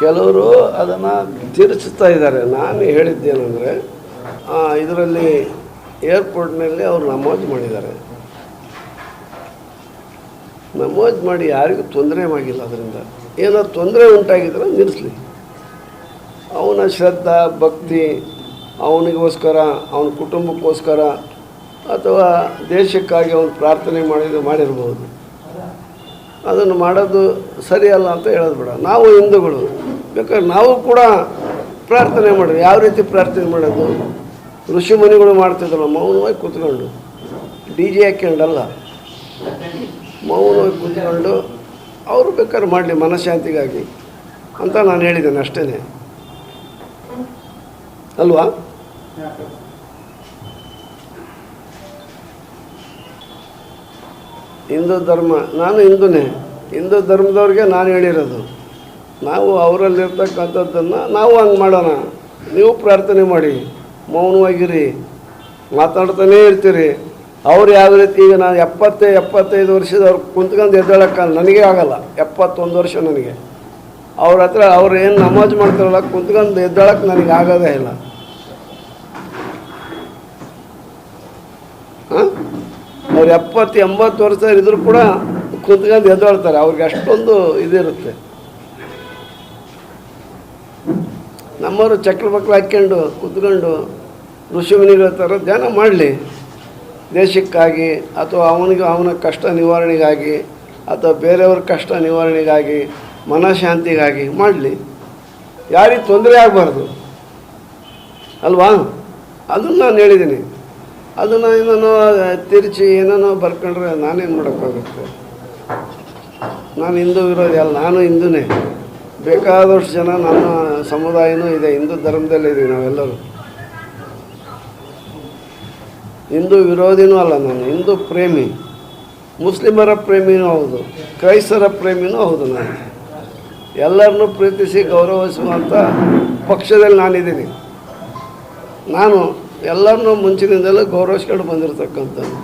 ಕೆಲವರು ಅದನ್ನು ತಿರುಚಿಸ್ತಾ ಇದ್ದಾರೆ. ನಾನು ಹೇಳಿದ್ದೇನೆಂದರೆ ಇದರಲ್ಲಿ ಏರ್ಪೋರ್ಟ್ನಲ್ಲಿ ಅವರು ನಮಾಜ್ ಮಾಡಿದ್ದಾರೆ. ನಮಾಜ್ ಮಾಡಿ ಯಾರಿಗೂ ತೊಂದರೆ ಆಗಿಲ್ಲ. ಅದರಿಂದ ಏನಾದ್ರು ತೊಂದರೆ ಉಂಟಾಗಿದ್ರೆ ನಿಲ್ಲಿಸಲಿ. ಅವನ ಶ್ರದ್ಧಾ ಭಕ್ತಿ ಅವನಿಗೋಸ್ಕರ, ಅವನ ಕುಟುಂಬಕ್ಕೋಸ್ಕರ ಅಥವಾ ದೇಶಕ್ಕಾಗಿ ಅವನು ಪ್ರಾರ್ಥನೆ ಮಾಡಿರ್ಬೋದು. ಅದನ್ನು ಮಾಡೋದು ಸರಿಯಲ್ಲ ಅಂತ ಹೇಳೋದು ಬೇಡ. ನಾವು ಹಿಂದೂಗಳು ಬೇಕಾದ್ರೆ ನಾವು ಕೂಡ ಪ್ರಾರ್ಥನೆ ಮಾಡೋದು. ಯಾವ ರೀತಿ ಪ್ರಾರ್ಥನೆ ಮಾಡೋದು? ಋಷಿ ಮುನಿಗಳು ಮಾಡ್ತಿದ್ರು, ಮೌನವಾಗಿ ಕೂತ್ಕೊಂಡು, ಡಿ ಜೆ ಹಾಕ್ಯಂಡಲ್ಲ, ಮೌನವಾಗಿ ಕೂತ್ಕೊಂಡು ಅವರು ಬೇಕಾದ್ರೆ ಮಾಡಲಿ ಮನಃಶಾಂತಿಗಾಗಿ ಅಂತ ನಾನು ಹೇಳಿದ್ದೇನೆ ಅಷ್ಟೇ ಅಲ್ವಾ? ಹಿಂದೂ ಧರ್ಮ, ನಾನು ಹಿಂದೂನೇ. ಹಿಂದೂ ಧರ್ಮದವ್ರಿಗೆ ನಾನು ಹೇಳಿರೋದು, ನಾವು ಅವರಲ್ಲಿರ್ತಕ್ಕಂಥದ್ದನ್ನು ನಾವು ಹಂಗೆ ಮಾಡೋಣ. ನೀವು ಪ್ರಾರ್ಥನೆ ಮಾಡಿ, ಮೌನವಾಗಿರಿ, ಮಾತಾಡ್ತಾನೇ ಇರ್ತೀರಿ. ಅವ್ರು ಯಾವ ರೀತಿ, ಈಗ ನಾನು 75 ವರ್ಷದವ್ರು ಕುಂತ್ಕೊಂಡು ಎದ್ದೇಳೋಕ್ಕಲ್ಲ, ನನಗೇ ಆಗೋಲ್ಲ. 71 ವರ್ಷ ನನಗೆ. ಅವ್ರ ಹತ್ರ ಅವ್ರು ಏನು ನಮಾಜ್ ಮಾಡ್ತಾರಲ್ಲ, ಕುಂತ್ಕೊಂಡು ಎದ್ದೇಳಕ್ಕೆ ನನಗೆ ಆಗೋದೇ ಇಲ್ಲ. ಅವ್ರು 70-80 ವರ್ಷ ಇದ್ರೂ ಕೂಡ ಕುಂತ್ಕೊಂಡು ಎದ್ದೇಳ್ತಾರೆ. ಅವ್ರಿಗೆ ಅಷ್ಟೊಂದು ಇದಿರುತ್ತೆ. ನಮ್ಮವರು ಚಕ್ರ ಬಕ್ರ ಹಾಕ್ಕೊಂಡು ಕುತ್ಕೊಂಡು ಋಷಿಮುನಿಗಳ ಥರ ಧ್ಯಾನ ಮಾಡಲಿ. ದೇಶಕ್ಕಾಗಿ ಅಥವಾ ಅವನ ಕಷ್ಟ ನಿವಾರಣೆಗಾಗಿ ಅಥವಾ ಬೇರೆಯವ್ರ ಕಷ್ಟ ನಿವಾರಣೆಗಾಗಿ, ಮನಃಶಾಂತಿಗಾಗಿ ಮಾಡಲಿ. ಯಾರಿಗೆ ತೊಂದರೆ ಆಗಬಾರ್ದು ಅಲ್ವಾ? ಅದನ್ನು ನಾನು ಹೇಳಿದ್ದೀನಿ. ಅದನ್ನು ಏನೋ ತಿರುಚಿ ಏನೋ ಬರ್ಕೊಂಡ್ರೆ ನಾನೇನು ಮಾಡೋಕ್ಕಾಗುತ್ತೆ? ನಾನು ಹಿಂದೂ ವಿರೋಧಿ ಅಲ್ಲ, ನಾನು ಹಿಂದೂನೇ. ಬೇಕಾದಷ್ಟು ಜನ ನನ್ನ ಸಮುದಾಯನೂ ಇದೆ, ಹಿಂದೂ ಧರ್ಮದಲ್ಲಿದ್ದೀವಿ ನಾವೆಲ್ಲರೂ. ಹಿಂದೂ ವಿರೋಧಿನೂ ಅಲ್ಲ ನಾನು, ಹಿಂದೂ ಪ್ರೇಮಿ, ಮುಸ್ಲಿಮರ ಪ್ರೇಮಿನೂ ಹೌದು, ಕ್ರೈಸ್ತರ ಪ್ರೇಮಿನೂ ಹೌದು. ನಾನು ಎಲ್ಲರನ್ನೂ ಪ್ರೀತಿಸಿ ಗೌರವಿಸುವಂಥ ಪಕ್ಷದಲ್ಲಿ ನಾನಿದ್ದೀನಿ. ನಾನು ಎಲ್ಲರನ್ನೂ ಮುಂಚಿನಿಂದಲೂ ಗೌರವಿಸ್ಕೊಂಡು ಬಂದಿರತಕ್ಕಂಥದ್ದು.